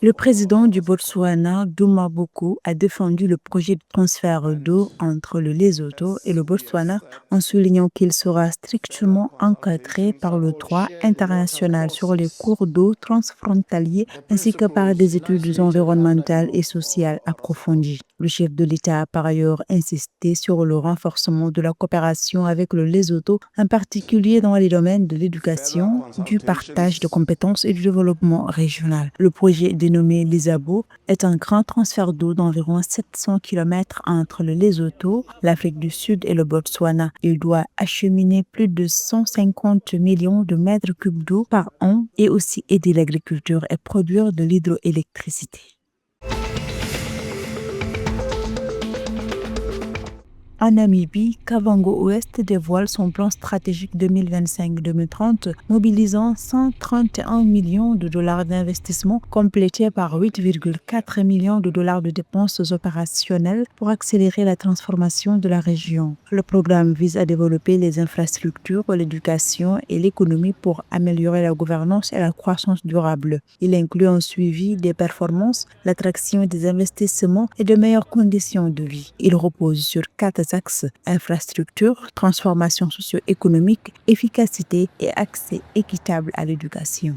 Le président du Botswana, Duma Boko, a défendu le projet de transfert d'eau entre le Lesotho et le Botswana en soulignant qu'il sera strictement encadré par le droit international sur les cours d'eau transfrontaliers ainsi que par des études environnementales et sociales approfondies. Le chef de l'État a par ailleurs insisté sur le renforcement de la coopération avec le Lesotho, en particulier dans les domaines de l'éducation, du partage de compétences et du développement régional. Le projet dénommé Lisabo est un grand transfert d'eau d'environ 700 km entre le Lesotho, l'Afrique du Sud et le Botswana. Il doit acheminer plus de 150 millions de mètres cubes d'eau par an et aussi aider l'agriculture et produire de l'hydroélectricité. En Namibie, Kavango Ouest dévoile son plan stratégique 2025-2030, mobilisant 131 millions de dollars d'investissement, complété par 8,4 millions de dollars de dépenses opérationnelles pour accélérer la transformation de la région. Le programme vise à développer les infrastructures, l'éducation et l'économie pour améliorer la gouvernance et la croissance durable. Il inclut un suivi des performances, l'attraction des investissements et de meilleures conditions de vie. Il repose sur 4 axes: infrastructure, transformation socio-économique, efficacité et accès équitable à l'éducation.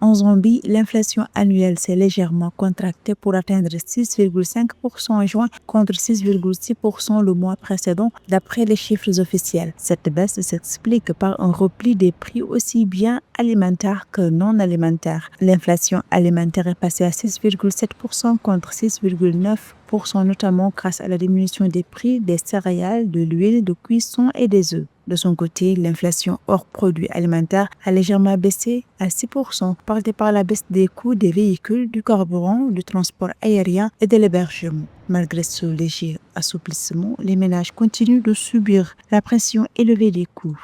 En Zambie, l'inflation annuelle s'est légèrement contractée pour atteindre 6,5% en juin contre 6,6% le mois précédent d'après les chiffres officiels. Cette baisse s'explique par un repli des prix aussi bien alimentaires que non alimentaires. L'inflation alimentaire est passée à 6,7% contre 6,9%, notamment grâce à la diminution des prix des céréales, de l'huile de cuisson et des œufs. De son côté, l'inflation hors produits alimentaires a légèrement baissé à 6%, portée par la baisse des coûts des véhicules, du carburant, du transport aérien et de l'hébergement. Malgré ce léger assouplissement, les ménages continuent de subir la pression élevée des coûts.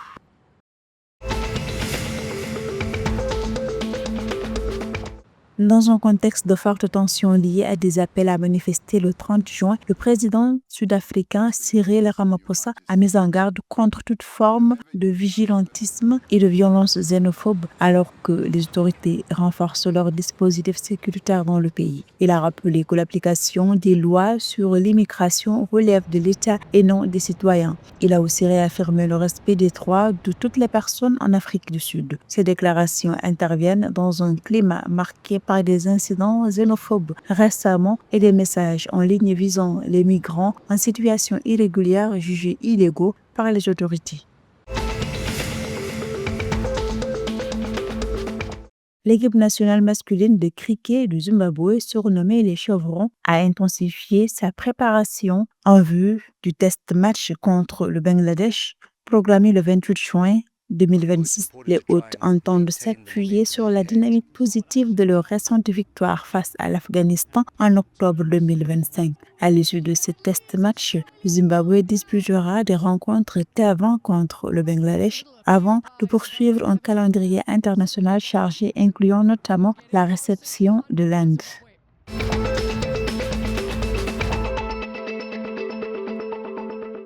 Dans un contexte de forte tension liée à des appels à manifester le 30 juin, le président sud-africain Cyril Ramaphosa a mis en garde contre toute forme de vigilantisme et de violence xénophobe alors que les autorités renforcent leurs dispositifs sécuritaires dans le pays. Il a rappelé que l'application des lois sur l'immigration relève de l'État et non des citoyens. Il a aussi réaffirmé le respect des droits de toutes les personnes en Afrique du Sud. Ces déclarations interviennent dans un climat marqué par des incidents xénophobes récemment et des messages en ligne visant les migrants en situation irrégulière jugés illégaux par les autorités. L'équipe nationale masculine de cricket du Zimbabwe, surnommée les Chevrons, a intensifié sa préparation en vue du test match contre le Bangladesh, programmé le 28 juin 2026. Les hôtes entendent s'appuyer sur la dynamique positive de leur récente victoire face à l'Afghanistan en octobre 2025. À l'issue de ce test match, le Zimbabwe disputera des rencontres T20 contre le Bangladesh avant de poursuivre un calendrier international chargé incluant notamment la réception de l'Inde.